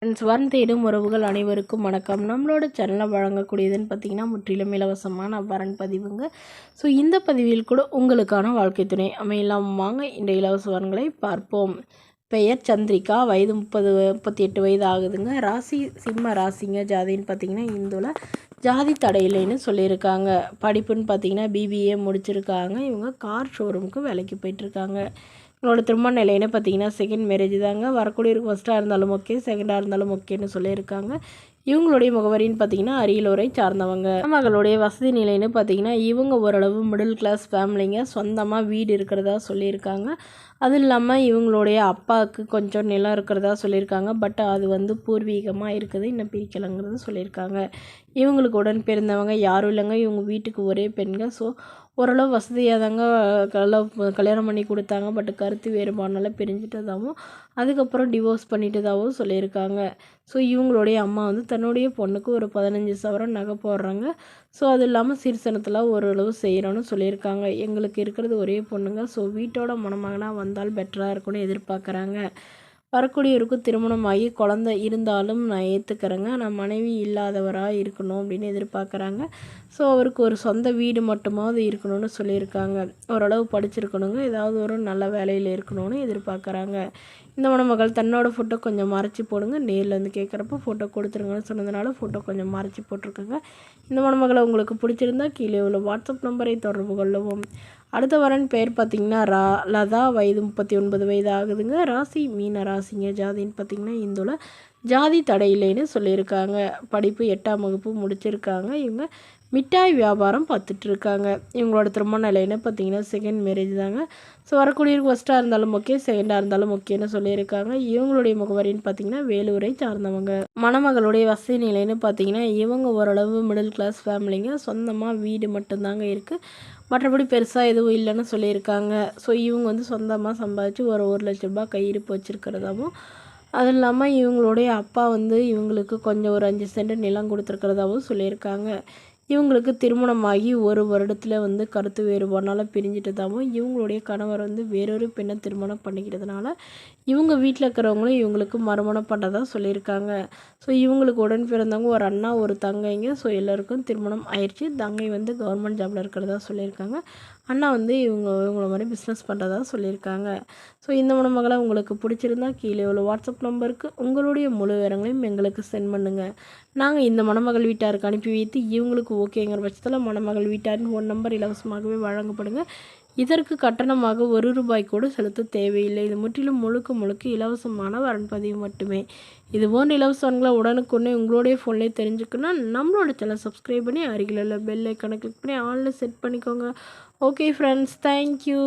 Friends, தேடும் உறவுகள் அனைவருக்கும் வணக்கம். நம்மளோட சேனலில் வழங்கக்கூடியதுன்னு பார்த்தீங்கன்னா முற்றிலும் இலவசமான வரன் பதிவுங்க. ஸோ இந்த பதிவில் கூட உங்களுக்கான வாழ்க்கை துணை அமையலாம். வாங்க இந்த இலவச வரன்களை பார்ப்போம். பெயர் சந்திரிகா, வயது 38 வயது ஆகுதுங்க. ராசி சிம்ம ராசிங்க. ஜாதின்னு பார்த்தீங்கன்னா இந்துவில், ஜாதி தடையில்லைன்னு சொல்லியிருக்காங்க. படிப்புன்னு பார்த்தீங்கன்னா பிபிஏ முடிச்சிருக்காங்க. இவங்க கார் ஷோரூமுக்கு வேலைக்கு போயிட்டுருக்காங்க. இவங்களோட திருமண நிலைன்னு பார்த்தீங்கன்னா செகண்ட் மேரேஜ் தாங்க. வரக்கூடியவருக்கு ஃபஸ்ட்டாக இருந்தாலும் ஓகே, செகண்டாக இருந்தாலும் ஓகேன்னு சொல்லியிருக்காங்க. இவங்களுடைய முகவரின்னு பார்த்தீங்கன்னா அரியலூரை சார்ந்தவங்க. மகளுடைய வசதி நிலைன்னு பார்த்தீங்கன்னா இவங்க ஓரளவு மிடில் கிளாஸ் ஃபேமிலிங்க. சொந்தமாக வீடு இருக்கிறதா சொல்லியிருக்காங்க. அது இல்லாமல் இவங்களுடைய அப்பாவுக்கு கொஞ்சம் நிலம் இருக்கிறதா சொல்லியிருக்காங்க. பட் அது வந்து பூர்வீகமாக இருக்குது, இன்னும் பிரிக்கலைங்கிறது சொல்லியிருக்காங்க. இவங்களுக்கு உடன் பிறந்தவங்க யாரும் இல்லைங்க. இவங்க வீட்டுக்கு ஒரே பெண்ங்க. ஸோ ஓரளவு வசதியாக தாங்க கல்யாணம் பண்ணி கொடுத்தாங்க. பட் கருத்து வேறுபாடுனால பிரிஞ்சிட்டதாகவும் அதுக்கப்புறம் டிவோர்ஸ் பண்ணிட்டதாகவும் சொல்லியிருக்காங்க. ஸோ இவங்களுடைய அம்மா வந்து தன்னுடைய பொண்ணுக்கு ஒரு 15 சவரன் நகை போடுறாங்க. ஸோ அது இல்லாமல் சீர்சனத்தில் ஓரளவு செய்கிறோன்னு சொல்லியிருக்காங்க. எங்களுக்கு இருக்கிறது ஒரே பொண்ணுங்க. ஸோ வீட்டோட மணமகனாக வந்தால் பெட்டராக இருக்கும்னு எதிர்பார்க்குறாங்க. வரக்கூடியவருக்கு திருமணமாகி குழந்தை இருந்தாலும் நான் ஏற்றுக்கிறேங்க. நான் மனைவி இல்லாதவராக இருக்கணும் அப்படின்னு எதிர்பார்க்குறாங்க. ஸோ அவருக்கு ஒரு சொந்த வீடு மட்டுமாவது இருக்கணும்னு சொல்லியிருக்காங்க. ஓரளவு படிச்சிருக்கணுங்க. ஏதாவது ஒரு நல்ல வேலையில் இருக்கணும்னு எதிர்பார்க்குறாங்க. இந்த மணமகள் தன்னோட ஃபோட்டோ கொஞ்சம் மறைச்சி போடுங்க. நேரில் வந்து கேட்குறப்ப ஃபோட்டோ கொடுத்துருங்கன்னு சொன்னதுனால ஃபோட்டோ கொஞ்சம் மறைச்சி போட்டிருக்கேங்க. இந்த மணமகளை உங்களுக்கு பிடிச்சிருந்தா கீழே உள்ள வாட்ஸ்அப் நம்பரை தொடர்பு கொள்ளவும். அடுத்த வரன் பெயர் பார்த்திங்கன்னா லதா, வயது 39 வயது ஆகுதுங்க. ராசி மீன ராசிங்க. ஜாதின்னு பார்த்திங்கன்னா இந்துல, ஜாதி தடையில்லைன்னு சொல்லியிருக்காங்க. படிப்பு 8ஆம் வகுப்பு முடிச்சிருக்காங்க. இவங்க மிட்டாய் வியாபாரம் பார்த்துட்ருக்காங்க. இவங்களோட திருமண நிலைன்னு பார்த்தீங்கன்னா செகண்ட் மேரேஜ் தாங்க. ஸோ வரக்கூடியவருக்கு ஃபஸ்ட்டாக இருந்தாலும் ஓகே, செகண்டாக இருந்தாலும் ஓகேன்னு சொல்லியிருக்காங்க. இவங்களுடைய முகவரின்னு பார்த்தீங்கன்னா வேலூரை சார்ந்தவங்க. மணமகளுடைய வசதி நிலைன்னு பார்த்தீங்கன்னா இவங்க ஓரளவு மிடில் கிளாஸ் ஃபேமிலிங்க. சொந்தமாக வீடு மட்டும்தாங்க இருக்குது. மற்றபடி பெருசாக எதுவும் இல்லைன்னு சொல்லியிருக்காங்க. ஸோ இவங்க வந்து சொந்தமாக சம்பாதிச்சு ஒரு 1,00,000 ரூபாய் கையிருப்பு வச்சுருக்கிறதாவும், அது இல்லாமல் இவங்களுடைய அப்பா வந்து இவங்களுக்கு கொஞ்சம் ஒரு 5 சென்ட் நிலம் கொடுத்துருக்கிறதாவும் சொல்லியிருக்காங்க. இவங்களுக்கு திருமணமாகி ஒரு வருடத்தில் வந்து கருத்து வேறுபாடுனால பிரிஞ்சிட்டதாகவும், இவங்களுடைய கணவர் வந்து வேறொரு பெண்ணை திருமணம் பண்ணிக்கிறதுனால இவங்க வீட்டில் இருக்கிறவங்களும் இவங்களுக்கு மறுமணம் பண்ணுறதா சொல்லியிருக்காங்க. ஸோ இவங்களுக்கு உடன் பிறந்தவங்க ஒரு அண்ணா ஒரு தங்கைங்க. ஸோ எல்லோருக்கும் திருமணம் ஆயிடுச்சு. தங்கை வந்து கவர்மெண்ட் ஜாபில் இருக்கிறதா சொல்லியிருக்காங்க. அண்ணா வந்து இவங்கள மாதிரி பிஸ்னஸ் பண்ணுறதா சொல்லியிருக்காங்க. ஸோ இந்த மணமகளை உங்களுக்கு பிடிச்சிருந்தா கீழே உள்ள வாட்ஸ்அப் நம்பருக்கு உங்களுடைய முழு விவரங்களையும் எங்களுக்கு சென்ட் பண்ணுங்கள். நாங்கள் இந்த மணமகள் வீட்டாருக்கு அனுப்பி வைத்து இவங்களுக்கு ஓகேங்கிற பட்சத்தில் மணமகள் வீட்டாரின் ஃபோன் நம்பர் இலவசமாகவே வழங்கப்படுங்க. இதற்கு கட்டணமாக 1 ரூபாய் கூட செலுத்த தேவையில்லை. இது முற்றிலும் முழுக்க இலவசமான வரன்பதிவு மட்டுமே. இது போன்ற இலவசங்களை உடனுக்குடனே உங்களுடைய ஃபோன்லேயே தெரிஞ்சுக்கணும். நம்மளோட சேனல் சப்ஸ்கிரைப் பண்ணி அருகில் உள்ள பெல் ஐக்கானை கிளிக் பண்ணி ஆன்லைன் செட் பண்ணிக்கோங்க. Okay friends, thank you.